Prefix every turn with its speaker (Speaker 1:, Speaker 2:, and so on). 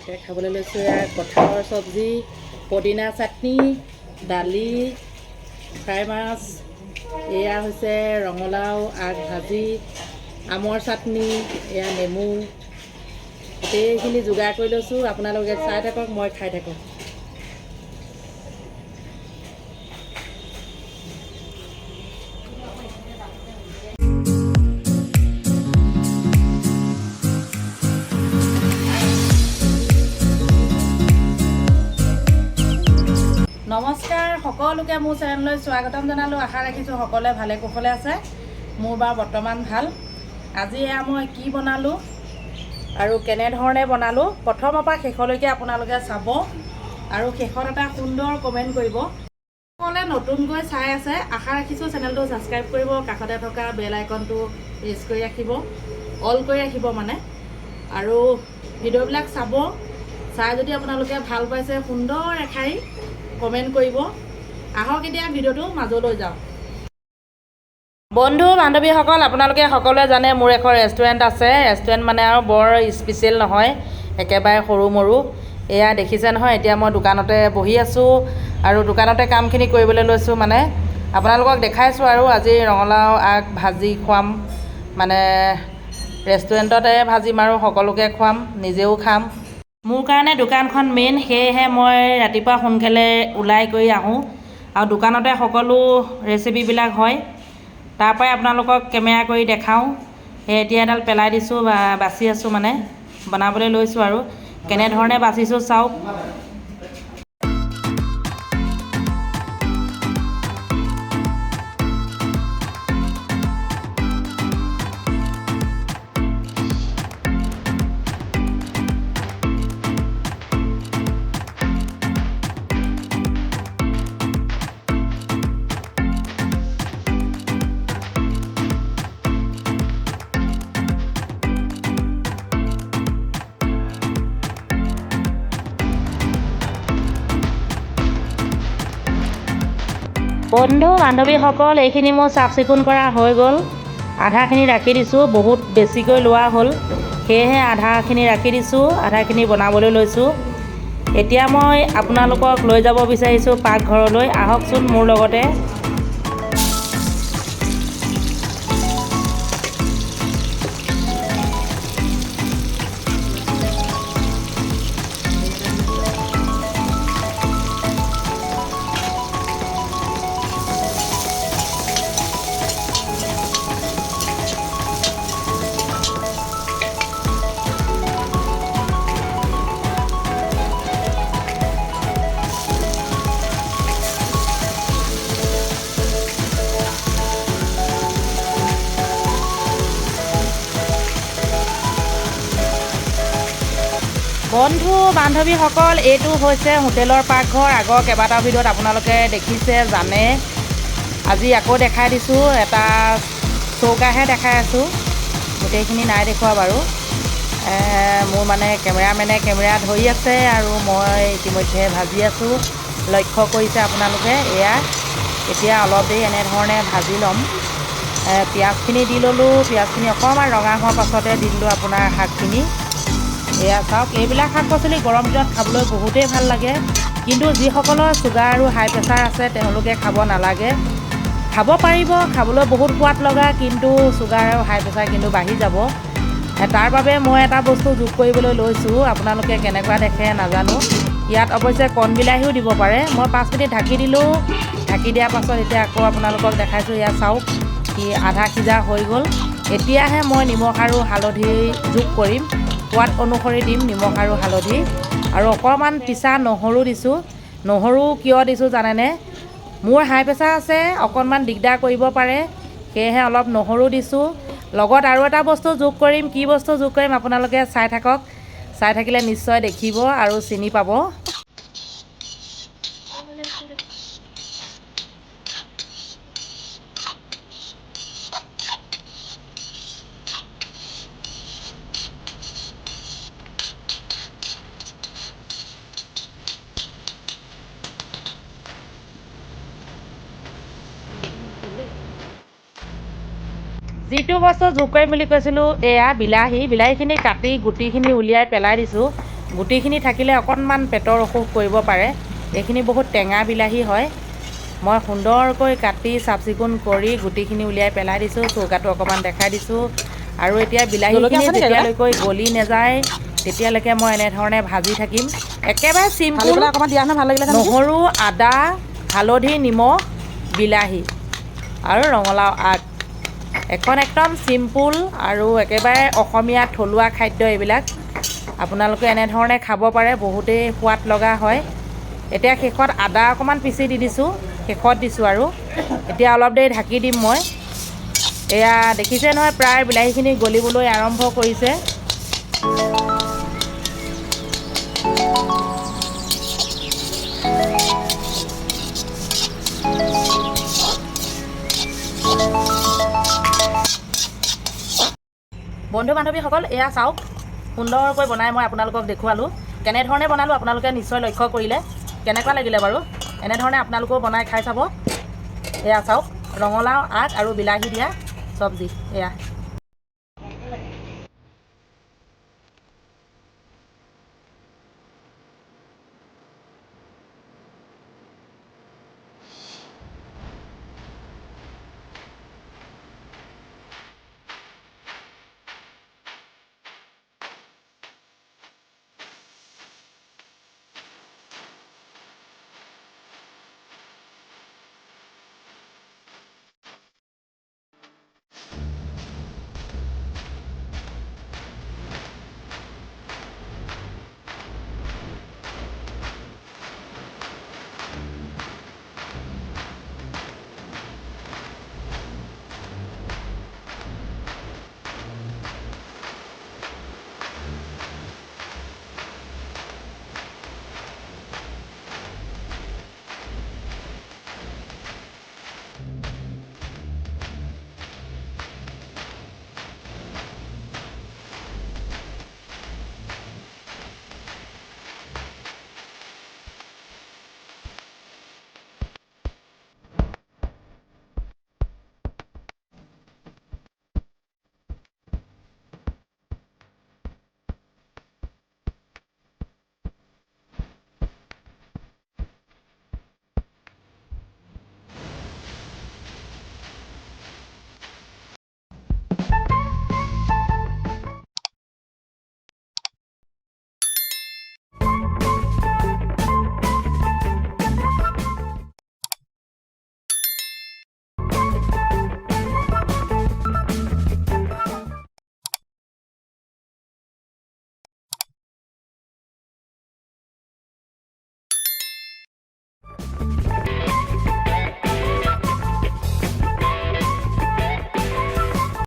Speaker 1: খাবলৈ লৈছোঁ কঁঠালৰ চব্জি, পদিনা চাটনি, দালি, ফ্ৰাই মাছ, এয়া হৈছে ৰঙালাও আগ ভাজি, আমৰ চাটনি, এয়া নেমু, গোটেইখিনি যোগাৰ কৰি লৈছোঁ। আপোনালোকে চাই থাকক, মই খাই থাকোঁ। নমস্কাৰ, সকলোকে মোৰ চেনেললৈ স্বাগতম জনালোঁ। আশা ৰাখিছোঁ সকলোৱে ভালে কুশলে আছে। মোৰ বাৰু বৰ্তমান ভাল। আজি এয়া মই কি বনালোঁ আৰু কেনেধৰণে বনালোঁ, প্ৰথমৰ পৰা শেষলৈকে আপোনালোকে চাব আৰু শেষত এটা সুন্দৰ কমেণ্ট কৰিব। সকলোৱে নতুনকৈ চাই আছে, আশা ৰাখিছোঁ চেনেলটো ছাবস্ক্ৰাইব কৰিব, কাষতে থকা বেল আইকনটো প্ৰেছ কৰি ৰাখিব, অল কৰি ৰাখিব আৰু ভিডিঅ'বিলাক চাব। চাই যদি আপোনালোকে ভাল পাইছে, সুন্দৰ এষাৰি কমেণ্ট কৰিব। আহক এতিয়া ভিডিঅ'টো মাজলৈ যাওঁ। বন্ধু বান্ধৱীসকল, আপোনালোকে সকলোৱে জানে মোৰ এখন ৰেষ্টুৰেণ্ট আছে। ৰেষ্টুৰেণ্ট মানে আৰু বৰ স্পেচিয়েল নহয়, একেবাৰে সৰু মৰু। এয়া দেখিছে নহয়, এতিয়া মই দোকানতে বহি আছোঁ আৰু দোকানতে কামখিনি কৰিবলৈ লৈছোঁ। আপোনালোকক দেখাইছোঁ আৰু আজি ৰঙালাও আগ ভাজি খুৱাম, ৰেষ্টুৰেণ্টতে ভাজিম আৰু সকলোকে খুৱাম, নিজেও খাম। মোৰ কাৰণে দোকানখন মেইন, সেয়েহে মই ৰাতিপুৱা সোনকালে ওলাই কৰি আহোঁ আৰু দোকানতে সকলো ৰেচিপিবিলাক হয়। তাৰ পৰাই আপোনালোকক কেমেৰা কৰি দেখাওঁ। সেই এতিয়া এডাল পেলাই দিছোঁ, বাচি আছোঁ, বনাবলৈ লৈছোঁ আৰু কেনেধৰণে বাচিছোঁ চাওক। বন্ধু বান্ধৱীসকল, এইখিনি মোৰ চাফ চিকুণ কৰা হৈ গ'ল। আধাখিনি ৰাখি দিছোঁ, বহুত বেছিকৈ লোৱা হ'ল, সেয়েহে আধাখিনি ৰাখি দিছোঁ, আধাখিনি বনাবলৈ লৈছোঁ। এতিয়া মই আপোনালোকক লৈ যাব বিচাৰিছোঁ পাকঘৰলৈ। আহকচোন মোৰ লগতে। বন্ধু বান্ধৱীসকল, এইটো হৈছে হোটেলৰ পাকঘৰ। আগৰ কেইবাটাও ভিডিঅ'ত আপোনালোকে দেখিছে, জানে। আজি আকৌ দেখাই দিছোঁ, এটা চৌকাহে দেখাই আছোঁ, গোটেইখিনি নাই দেখুওৱা বাৰু। মোৰ কেমেৰামেনে কেমেৰা ধৰি আছে আৰু মই ইতিমধ্যে ভাজি আছোঁ। লক্ষ্য কৰিছে আপোনালোকে। এতিয়া অলপ দেৰি এনেধৰণে ভাজি ল'ম। পিঁয়াজখিনি দি ল'লোঁ, পিঁয়াজখিনি অকণমান ৰঙা হোৱাৰ পাছতে দি দিলোঁ আপোনাৰ শাকখিনি। এয়া চাওক, এইবিলাক শাক পাচলি গৰম দিনত খাবলৈ বহুতেই ভাল লাগে, কিন্তু যিসকলৰ চুগাৰ আৰু হাই প্ৰেছাৰ আছে তেওঁলোকে খাব নালাগে। খাব পাৰিব, খাবলৈ বহুত সোৱাদ লগা, কিন্তু চুগাৰ আৰু হাই প্ৰেছাৰ কিন্তু বাঢ়ি যাব। তাৰ বাবে মই এটা বস্তু যোগ কৰিবলৈ লৈছোঁ, আপোনালোকে কেনেকুৱা দেখে নাজানো। ইয়াত অৱশ্যে কণ বিলাহীও দিব পাৰে। মই 5 মিনিট ঢাকি দিলোঁ। ঢাকি দিয়াৰ পাছত এতিয়া আকৌ আপোনালোকক দেখাইছোঁ। এয়া চাওক, আধা সিজা হৈ গ'ল। এতিয়াহে মই নিমখ আৰু হালধি যোগ কৰিম। সোৱাদ অনুসৰি দিম নিমখ আৰু হালধি, আৰু অকণমান পিছা নহৰু দিছোঁ। নহৰু কিয় দিছোঁ জানেনে? মোৰ হাই প্ৰেছাৰ আছে, অকণমান দিগদাৰ কৰিব পাৰে, সেয়েহে অলপ নহৰু দিছোঁ। লগত আৰু এটা বস্তু যোগ কৰিম। কি বস্তু যোগ কৰিম আপোনালোকে চাই থাকক। চাই থাকিলে নিশ্চয় দেখিব আৰু চিনি পাব। যিটো বস্তু যোগ কৰিম বুলি কৈছিলোঁ, এয়া বিলাহীখিনি কাটি গুটিখিনি উলিয়াই পেলাই দিছোঁ। গুটিখিনি থাকিলে অকণমান পেটৰ অসুখ কৰিব পাৰে। এইখিনি বহুত টেঙা বিলাহী হয়। মই সুন্দৰকৈ কাটি চাফ চিকুণ কৰি গুটিখিনি উলিয়াই পেলাই দিছোঁ। চৌকাটো অকণমান দেখাই দিছোঁ। আৰু এতিয়া বিলাহীখিনি যেতিয়ালৈকে গলি নাযায় তেতিয়ালৈকে মই এনেধৰণে ভাজি থাকিম। একেবাৰে চিম্পুল, নহৰু, আদা, হালধি, নিমখ, বিলাহী আৰু ৰঙালাও আগ। এখন একদম চিম্পুল আৰু একেবাৰে অসমীয়া থলুৱা খাদ্য এইবিলাক। আপোনালোকে এনেধৰণে খাব পাৰে, বহুতেই সোৱাদ লগা হয়। এতিয়া শেষত আদা অকণমান পিচি দি দিছোঁ, শেষত দিছোঁ আৰু এতিয়া অলপ দেৰি ঢাকি দিম মই। এয়া দেখিছে নহয়, প্ৰায় বিলাহীখিনি গলিবলৈ আৰম্ভ কৰিছে। বন্ধু বান্ধৱীসকল, এয়া চাওক, সুন্দৰকৈ বনাই মই আপোনালোকক দেখুৱালোঁ। কেনেধৰণে বনালোঁ আপোনালোকে নিশ্চয় লক্ষ্য কৰিলে। কেনেকুৱা লাগিলে বাৰু? এনেধৰণে আপোনালোকেও বনাই খাই চাব। এয়া চাওক, ৰঙালাও আগ আৰু বিলাহী দিয়া চব্জি। এয়া